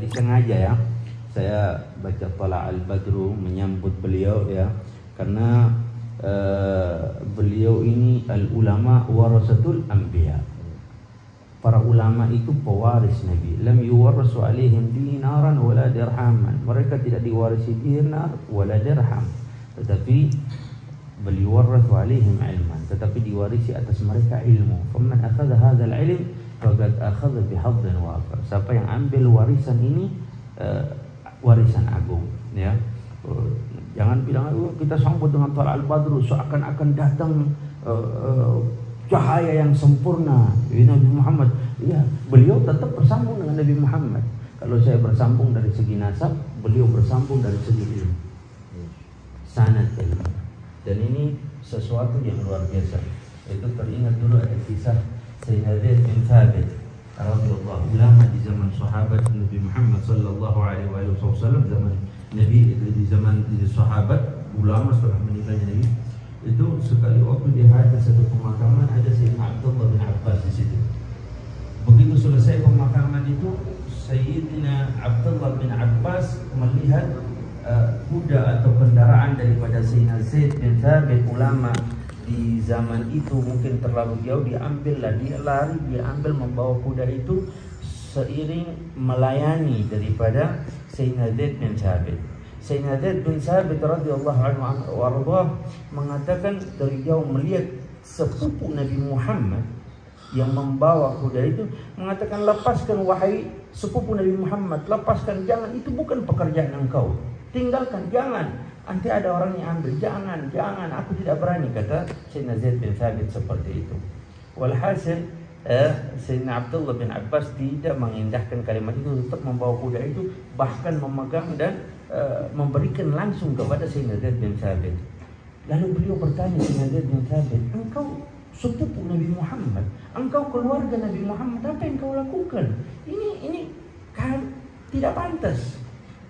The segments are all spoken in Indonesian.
tadi sengaja ya saya baca Thala al-Badru menyambut beliau ya, karena beliau ini al-ulama warasatul anbiya. Para ulama itu pewaris Nabi. Lam yuwarrasu alaihim dinaran wala dirhaman. Mereka tidak diwarisi dinar wala dirham, tetapi bal yuwarrathu alaihim ilman, tetapi diwarisi atas mereka ilmu. Faman akhadha hadzal ilm faqad akhadha bihadhin wafir. Siapa yang ambil warisan ini warisan agung ya. Jangan bilang kita sambut dengan Thala al-Badru seakan-akan datang cahaya yang sempurna Nabi Muhammad. Ya, beliau tetap bersambung dengan Nabi Muhammad. Kalau saya bersambung dari segi nasab, beliau bersambung dari segi ilmu, sanad ilmu. Dan ini sesuatu yang luar biasa. Itu teringat dulu ada kisah Sayyidina Zaid bin Thabit radhiyallahu ulama di zaman sahabat Nabi Muhammad sallallahu alaihi wasallam, zaman Nabi itu di zaman sahabat ulama setelah meninggalnya Nabi itu, sekali waktu di ada satu pemakaman ada Sayyidina Abdullah bin Abbas di situ. Begitu selesai pemakaman itu, Sayyidina Abdullah bin Abbas melihat kuda atau kendaraan daripada Sayyidina Zaid bin Thabit ulama di zaman itu mungkin terlalu jauh, diambillah, dia lari, dia ambil membawa kuda itu seiring melayani daripada Sayyidina Zaid bin Thabit. Sayyidina Zaid bin Thabit radhiyallahu anhu warḍah mengatakan dari jauh melihat sepupu Nabi Muhammad yang membawa kuda itu, mengatakan, lepaskan wahai sepupu Nabi Muhammad, lepaskan, jangan, itu bukan pekerjaan engkau, tinggalkan, jangan, nanti ada orang yang ambil, jangan, aku tidak berani, kata Sayyidina Zaid bin Thabit seperti itu. Walhasil Sayyidina Abdullah bin Abbas tidak mengindahkan kalimat itu, tetap membawa kuda itu, bahkan memegang dan memberikan langsung kepada Sayyidina Zaid bin Thabit. Lalu beliau bertanya, Sayyidina Zaid bin Thabit, engkau sepupu Nabi Muhammad, engkau keluarga Nabi Muhammad, apa yang kau lakukan? Ini kan tidak pantas.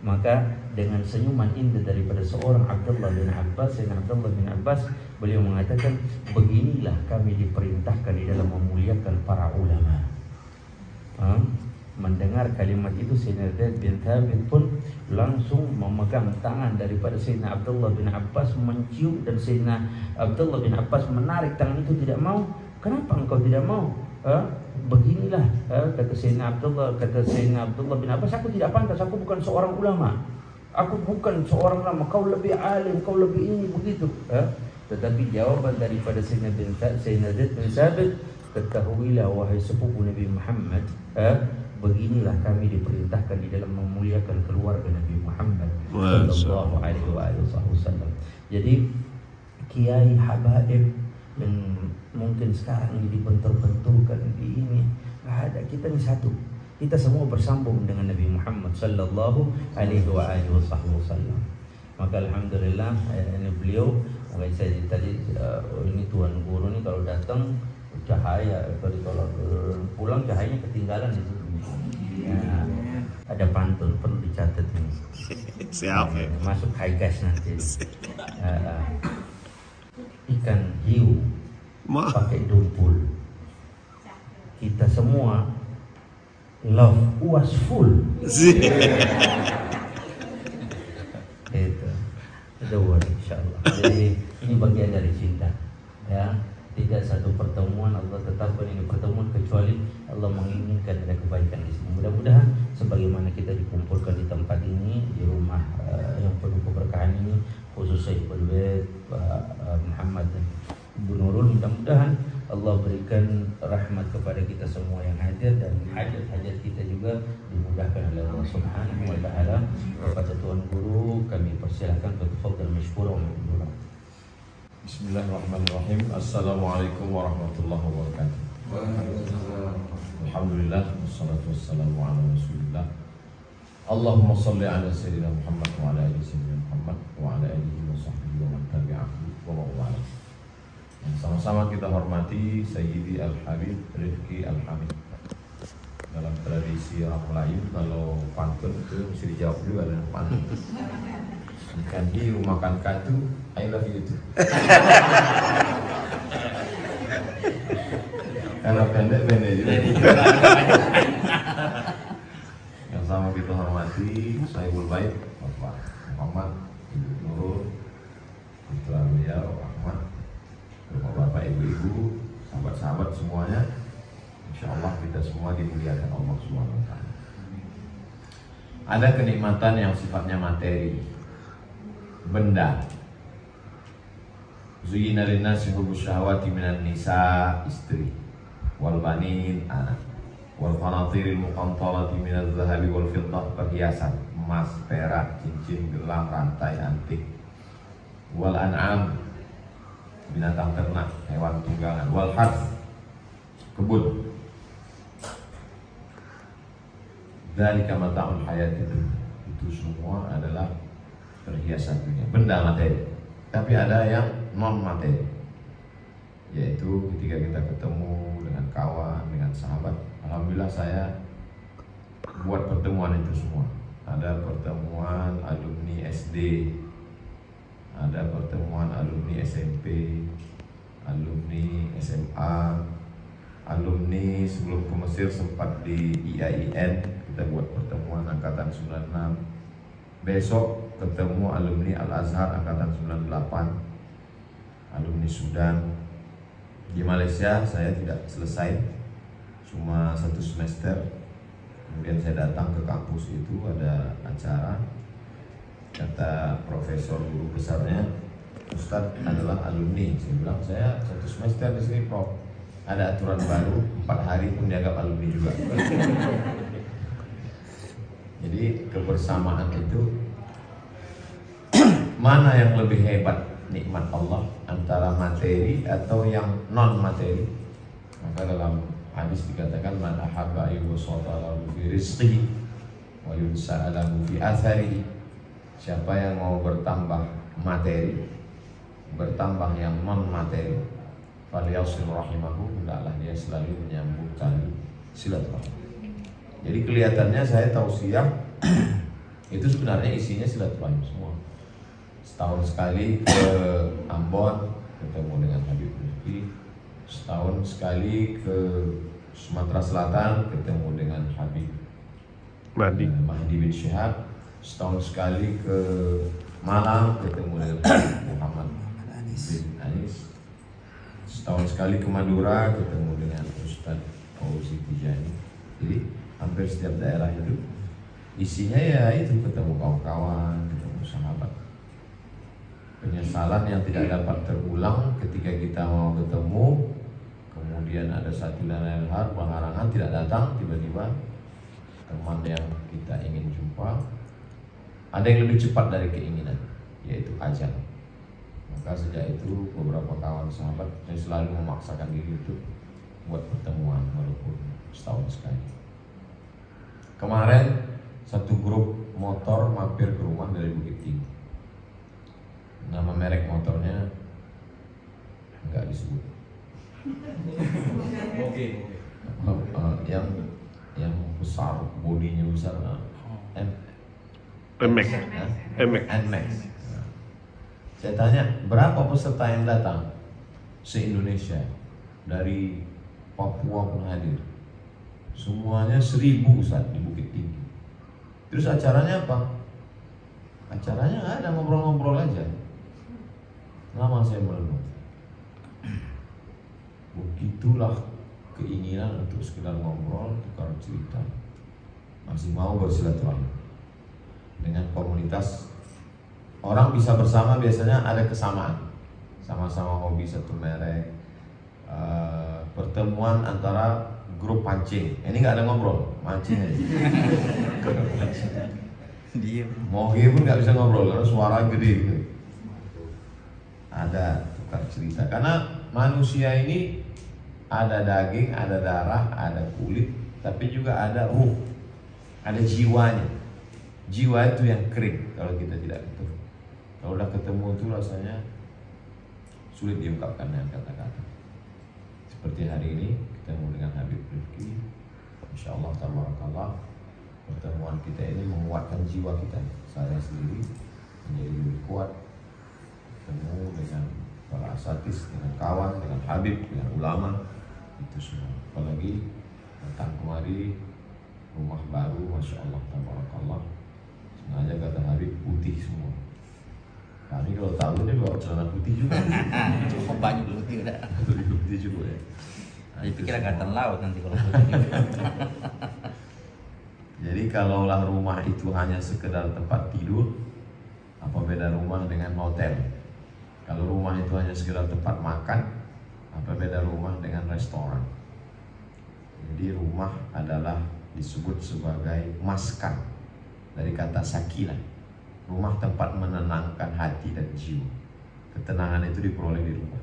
Maka dengan senyuman indah daripada seorang Abdullah bin Abbas, Sayyidina Abdullah bin Abbas, beliau mengatakan, beginilah kami diperintahkan di dalam memuliakan para ulama. Mendengar kalimat itu, Sayyidina Zaid bin Thabit pun langsung memegang tangan daripada Sayyidina Abdullah bin Abbas, mencium, dan Sayyidina Abdullah bin Abbas menarik tangan itu, tidak mau. Kenapa engkau tidak mau? Beginilah, kata Sayyidina Abdullah bin Abbas, aku tidak pantas, aku bukan seorang ulama, kau lebih alim, kau lebih ini, begitu. Tetapi jawaban daripada Sayyidina Zaid bin Thabit, ketahuilah wahai sepupu Nabi Muhammad, beginilah kami diperintahkan di dalam memuliakan keluarga Nabi Muhammad sallallahu alaihi wasallam. Jadi kiai habaib yang mungkin sekarang ini dibentur-benturkan di ini, nggak ada. Kita ini satu, kita semua bersambung dengan Nabi Muhammad sallallahu alaihi wasallam. Maka alhamdulillah ini beliau, makanya saya tadi ini Tuan Guru ini kalau datang cahaya, kalau pulang cahayanya ketinggalan di situ. Ya, ada pantun perlu dicatat ini. Siap ya. Masuk high gas nanti. Ikan hiu pakai dumpul. Kita semua love was full. Itu the word, insyaallah. Jadi ini bagian dari cinta. Ya. Tidak satu pertemuan Allah tetapkan ini pertemuan kecuali Allah menginginkan ada kebaikan di sini. Mudah-mudahan sebagaimana kita dikumpulkan di tempat ini, di rumah yang penuh keberkahan ini, khusus Syekhul Bait Muhammad Ibu Nurul, mudah-mudahan Allah berikan rahmat kepada kita semua yang hadir, dan hajat-hajat kita juga dimudahkan oleh Allah Subhanahu wa taala. Kepada Tuan Guru kami persilakan untuk tafadhal mashkura wa ma'mura. Bismillahirrahmanirrahim. Assalamualaikum warahmatullahi wabarakatuh. Alhamdulillah, wassalatu wassalamu ala rasulillah. Allahumma salli ala sayyidina Muhammad wa ala ali sayyidina Muhammad wa ala alihi wa sahbihi wa man tabi'ahu wa mawala. Sama-sama kita hormati Sayyidi Al-Habib Rifki Al-Hamid. Dalam tradisi orang Melayu, kalau pantun itu mesti dijawab juga dengan pantun. Ikan hiu makan katu, I love you too. Kalau pendek juga. Yang Sama-sama kita hormati Sayyidul Bait Bapak Muhammad, Ibu Nurul, Putra beliau Ahmad, Bapak-bapak, ibu-ibu, sahabat-sahabat semuanya. Insya Allah kita semua dimuliakan Allah Subhanahu wa Ta'ala. Ada kenikmatan yang sifatnya materi, benda. Zuyyina linnasi hubbus syahawati minan nisa, istri, wal banin, anak, wal qanatiril muqantarati minadz zahabi wal fiddah, perhiasan, emas, perak, cincin, gelang, rantai, antik, wal an'am, binatang ternak, hewan tunggangan, wal harth, kebun. Dzalika mata'ul hayatid dunya. Itu semua adalah perhiasan dunia, benda materi. Tapi ada yang non materi, yaitu ketika kita ketemu dengan kawan, dengan sahabat. Alhamdulillah saya buat pertemuan itu semua. Ada pertemuan alumni SD, ada pertemuan alumni SMP, alumni SMA, alumni sebelum ke Mesir sempat di IAIN, kita buat pertemuan angkatan 96. Besok ketemu alumni Al-Azhar angkatan 98, alumni Sudan. Di Malaysia saya tidak selesai, cuma 1 semester. Kemudian saya datang ke kampus itu, ada acara. Kata profesor guru besarnya, Ustadz adalah alumni. Saya bilang, saya 1 semester di sini, Prof. Ada aturan baru, 4 hari pun dianggap alumni juga. Jadi kebersamaan itu, mana yang lebih hebat nikmat Allah, antara materi atau yang non materi? Maka dalam hadis dikatakan, man ahabba ayyubsata lahu fi rizqihi wa yunsa'a lahu fi atharihi. Siapa yang mau bertambah materi, bertambah yang non materi, falyasil rahimahu, hendaklah dia selalu menyambung tali silaturahmi. Jadi kelihatannya saya tausiah itu sebenarnya isinya silaturahmi semua. Setahun sekali ke Ambon ketemu dengan Habib Rizki, setahun sekali ke Sumatera Selatan ketemu dengan Habib Mahdi bin Syihab, setahun sekali ke Malang ketemu dengan Habib Muhammad bin Anis, setahun sekali ke Madura ketemu dengan Ustadz Fauzi Tijani. Jadi hampir setiap daerah itu isinya ya itu, ketemu kawan-kawan, ketemu sahabat. Penyesalan yang tidak dapat terulang ketika kita mau ketemu, kemudian ada satu dan lain hal penghalangan tidak datang, tiba-tiba teman yang kita ingin jumpa ada yang lebih cepat dari keinginan, yaitu ajal. Maka sejak itu beberapa kawan sahabat saya selalu memaksakan diri untuk buat pertemuan walaupun setahun sekali. Kemarin satu grup motor mampir ke rumah dari Bukit Tinggi. Nama merek motornya enggak disebut. Oke. Yang besar, bodinya besar, NMAX. NMAX. Saya tanya, berapa peserta yang datang se-Indonesia? Dari Papua pun hadir. Semuanya 1000 Ustaz di Bukit Tinggi. Terus acaranya apa? Acaranya nggak ada, ngobrol-ngobrol aja. Lama saya merenung. Begitulah keinginan untuk sekedar ngobrol, tukar cerita. Masih mau bersilaturahmi dengan komunitas. Orang bisa bersama biasanya ada kesamaan, sama-sama hobi satu merek. Pertemuan antara grup pancing, ini nggak ada ngobrol, mancing aja. Moge pun nggak bisa ngobrol karena suara gede gitu. Ada tukar cerita, karena manusia ini ada daging, ada darah, ada kulit, tapi juga ada ruh, ada jiwanya. Jiwa itu yang kering kalau kita tidak ketemu. Kalau udah ketemu itu rasanya sulit diungkapkan dengan kata-kata. Seperti hari ini ketemu dengan Habib Rizki, insya Allah tabarakallah, pertemuan kita ini menguatkan jiwa kita. Saya sendiri menjadi lebih kuat, ketemu dengan para asatis, dengan kawan, dengan Habib, dengan ulama, itu semua. Apalagi datang kemari rumah baru, masya Allah, tabarakallah. Sengaja kata Habib putih semua. Kami kalau tahu dia bawa celana putih juga. Cuma banyak putih udah. Putih juga ya. Dipikir angkatan laut nanti kalau putih. Jadi kalaulah rumah itu hanya sekedar tempat tidur, apa beda rumah dengan hotel? Kalau rumah itu hanya sekedar tempat makan, apa beda rumah dengan restoran? Jadi rumah adalah disebut sebagai maskan dari kata sakinah. Rumah tempat menenangkan hati dan jiwa. Ketenangan itu diperoleh di rumah.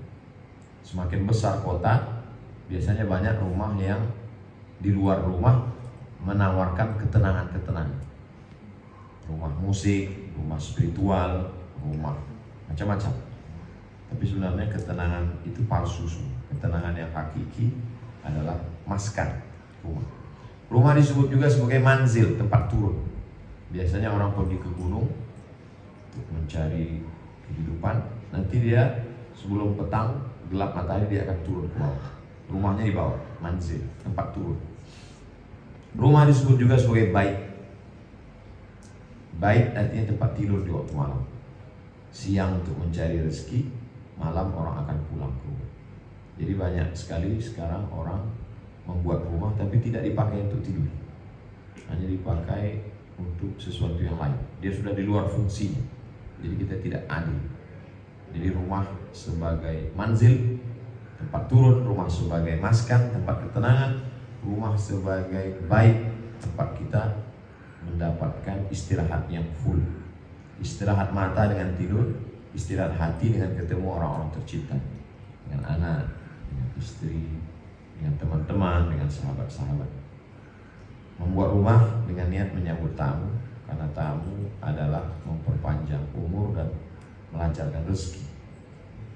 Semakin besar kota, biasanya banyak rumah yang di luar rumah menawarkan ketenangan-ketenangan. Rumah musik, rumah spiritual, rumah macam-macam. Tapi sebenarnya ketenangan itu palsu semua. Ketenangan yang hakiki adalah maskan, rumah. Rumah disebut juga sebagai manzil, tempat turun. Biasanya orang pergi ke gunung untuk mencari kehidupan. Nanti dia sebelum petang, gelap matahari, dia akan turun ke bawah. Rumahnya di bawah, manzil, tempat turun. Rumah disebut juga sebagai bait. Bait artinya tempat tidur di waktu malam. Siang untuk mencari rezeki, malam orang akan pulang ke rumah. Jadi banyak sekali sekarang orang membuat rumah tapi tidak dipakai untuk tidur, hanya dipakai untuk sesuatu yang lain. Dia sudah di luar fungsinya. Jadi kita tidak adil. Jadi rumah sebagai manzil, tempat turun, rumah sebagai maskan, tempat ketenangan, rumah sebagai bait, tempat kita mendapatkan istirahat yang full. Istirahat mata dengan tidur, istirahat hati dengan ketemu orang-orang tercinta, dengan anak, dengan istri, dengan teman-teman, dengan sahabat-sahabat. Membuat rumah dengan niat menyambut tamu, karena tamu adalah memperpanjang umur dan melancarkan rezeki.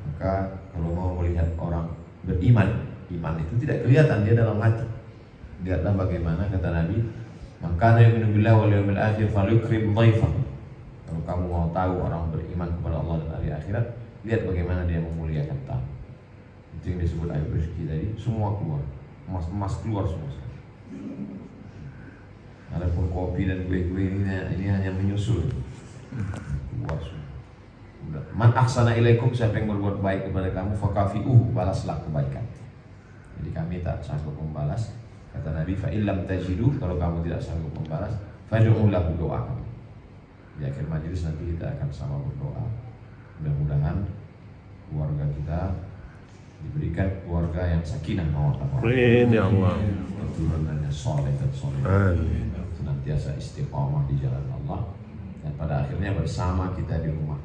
Maka kalau mau melihat orang beriman, iman itu tidak kelihatan, dia dalam hati. Lihatlah bagaimana kata Nabi, "Maka yu'minu billahi wal yawmil akhir falyukrim dhaifahu." Kalau kamu mau tahu orang beriman kepada Allah dan hari akhirat, lihat bagaimana dia memuliakan tamu. Itu yang disebut ayat rezeki tadi, semua keluar, emas keluar semua. Adapun kopi dan kue-kue ini hanya menyusul, keluar semua. Man ahsana ilaikum, siapa yang berbuat baik kepada kamu, fakafi'uhu, balaslah kebaikan. Jadi kami tak sanggup membalas. Kata Nabi, fa illam tajidu, kalau kamu tidak sanggup membalas, fad'u lahu, doa. Di akhir majelis nanti kita akan sama berdoa. Mudah-mudahan keluarga kita diberikan keluarga yang sakinah mawaddah. Amin ya Allah. Keturunannya soleh dan soleh. Amin. Senantiasa istiqamah di jalan Allah, dan pada akhirnya bersama kita di rumah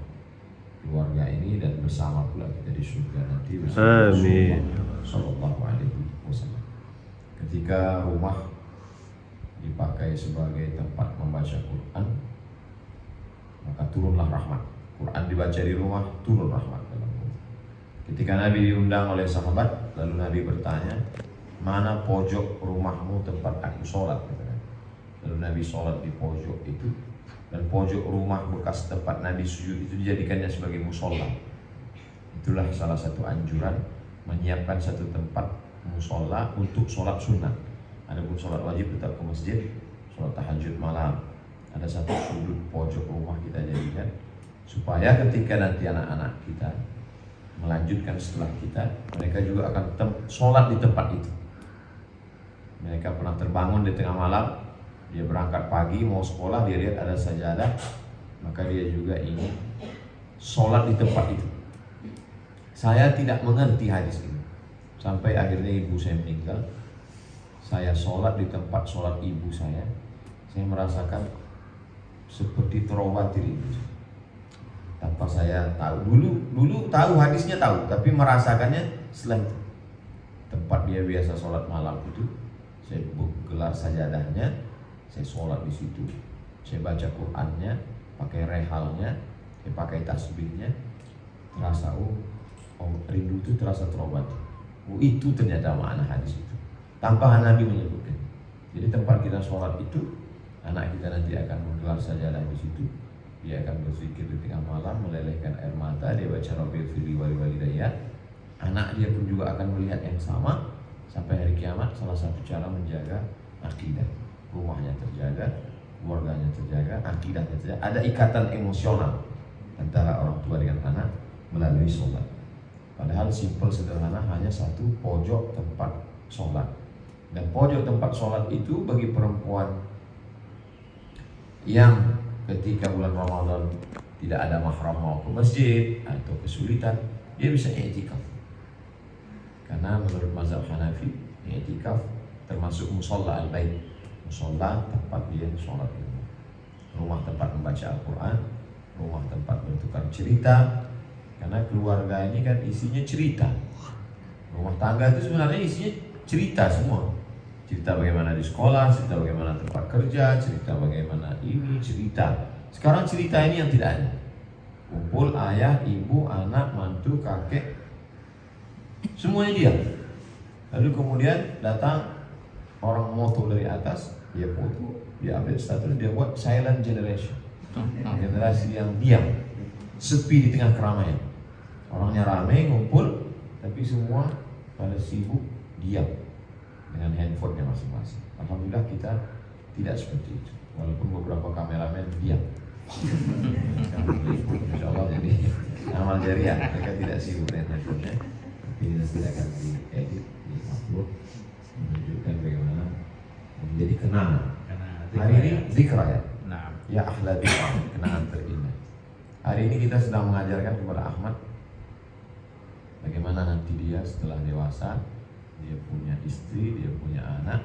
keluarga ini, dan bersama pula kita di surga nanti bersama Amin. Sallallahu alaihi wasallam. Ketika rumah dipakai sebagai tempat membaca Quran, maka turunlah rahmat. Quran dibaca di rumah, turun rahmat dalam rumah. Ketika Nabi diundang oleh sahabat, lalu Nabi bertanya, "Mana pojok rumahmu tempat aku sholat?" Lalu Nabi sholat di pojok itu, dan pojok rumah bekas tempat Nabi sujud itu dijadikannya sebagai musola. Itulah salah satu anjuran, menyiapkan satu tempat musola untuk sholat sunnah. Adapun sholat wajib tetap ke masjid, sholat tahajud malam. Ada satu sudut pojok rumah kita jadikan, supaya ketika nanti anak-anak kita melanjutkan setelah kita, mereka juga akan sholat di tempat itu. Mereka pernah terbangun di tengah malam, dia berangkat pagi mau sekolah, dia lihat ada sajadah, maka dia juga ingin sholat di tempat itu. Saya tidak mengerti hadis ini, sampai akhirnya ibu saya meninggal. Saya sholat di tempat sholat ibu saya merasakan seperti terobati ibu saya. Tanpa saya tahu, dulu tahu hadisnya tahu, tapi merasakannya setelah itu. Tempat dia biasa sholat malam itu, saya gelar sajadahnya, saya sholat di situ, saya baca Qurannya, pakai rehalnya, saya pakai tasbihnya, terasa rindu itu terasa terobati. Itu ternyata makna hadis itu, tanpa Nabi menyebutkan. Jadi tempat kita sholat itu, anak kita nanti akan menggelar sajadah di situ. Dia akan berzikir di tengah malam, melelehkan air mata, dia baca Rabbighfirli wa li walidayya. Anak dia pun juga akan melihat yang sama sampai hari kiamat. Salah satu cara menjaga akidah. rumahnya terjaga, keluarganya terjaga, akidahnya terjaga. Ada ikatan emosional antara orang tua dengan anak melalui sholat. Padahal simpel sederhana, hanya satu pojok tempat sholat. Dan pojok tempat sholat itu bagi perempuan yang ketika bulan Ramadan tidak ada mahram mau ke masjid atau kesulitan, dia bisa i'tikaf. Karena menurut mazhab Hanafi, i'tikaf termasuk mushalla al-bait, mushalla tempat dia sholat di rumah, rumah tempat membaca Al-Quran, rumah tempat bertukar cerita. Karena keluarga ini kan isinya cerita. Rumah tangga itu sebenarnya isinya cerita semua. Cerita bagaimana di sekolah, cerita bagaimana tempat kerja, cerita bagaimana ini, cerita. Sekarang cerita ini yang tidak ada. Kumpul ayah, ibu, anak, mantu, kakek, semuanya diam. Lalu kemudian datang orang moto dari atas, dia foto, dia update status, dia buat silent generation, generasi yang diam, sepi di tengah keramaian. Orangnya ramai ngumpul, tapi semua pada sibuk diam dengan handphonenya masing-masing. Alhamdulillah kita tidak seperti itu, walaupun beberapa kameramen diam. Insya Allah jadi amal jariah, mereka tidak sibuk dengan handphonenya, tapi nanti akan diedit, diupload, menunjukkan bagaimana menjadi kenangan. Hari ini zikra ya, ya ahla zikra, kenangan terindah. Hari ini kita sedang mengajarkan kepada Ahmad bagaimana nanti dia setelah dewasa, dia punya istri, dia punya anak,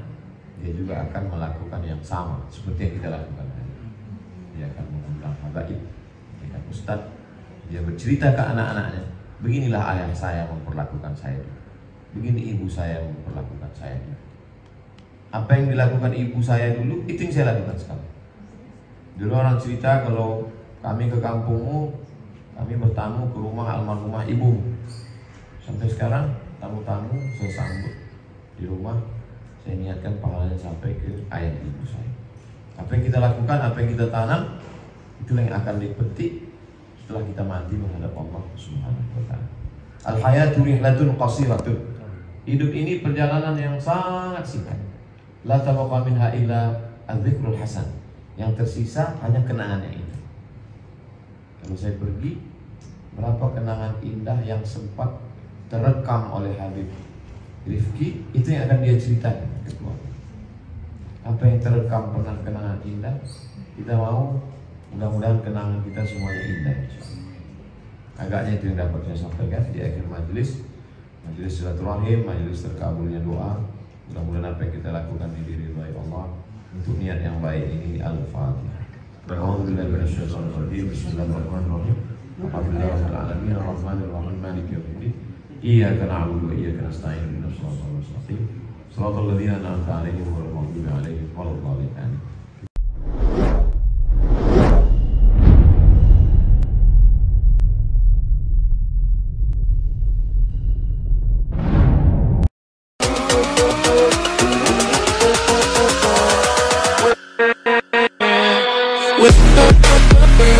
dia juga akan melakukan yang sama seperti yang kita lakukan hari ini. Dia akan mengundang habaib, dia akan ustaz, dia bercerita ke anak-anaknya, beginilah ayah saya memperlakukan saya dulu, begini ibu saya memperlakukan saya dulu. Apa yang dilakukan ibu saya dulu, itu yang saya lakukan sekarang. Dulu orang cerita kalau kami ke kampungmu, kami bertamu ke rumah almarhumah ibu. Sampai sekarang tamu-tamu saya sambut di rumah, saya niatkan pahalanya sampai ke ayah ibu saya. Apa yang kita lakukan, apa yang kita tanam, itulah yang akan dipetik setelah kita mati menghadap Allah Subhanahu wa ta'ala. Al-hayatu rihlatun qasiratun. Hidup ini perjalanan yang sangat singkat. La tabaqa minha illa adz-dzikrul hasan. Yang tersisa hanya kenangan yang indah. Kalau saya pergi, berapa kenangan indah yang sempat terekam oleh Habib Rifki, itu yang akan dia ceritakan ke keluarga. Apa yang terekam pernah kenangan indah, kita mau mudah-mudahan kenangan kita semuanya indah. Agaknya itu yang dapat saya sampaikan di akhir majelis silaturahim, majelis terkabulnya doa. Mudah-mudahan apa yang kita lakukan ini diridhai Allah. Untuk niat yang baik ini, Al-Fatihah. A'udzubillahi minasyaitonir rajim. Bismillahirrahmanirrahim. Alhamdulillahirabbil alamin, arrahmanir rahim, maliki yaumiddin. Iyyaka na'budu wa iyyaka nasta'in, ihdinas siratal mustaqim. Shiratal ladzina an'amta 'alaihim ghairil maghdubi 'alaihim waladdallin. with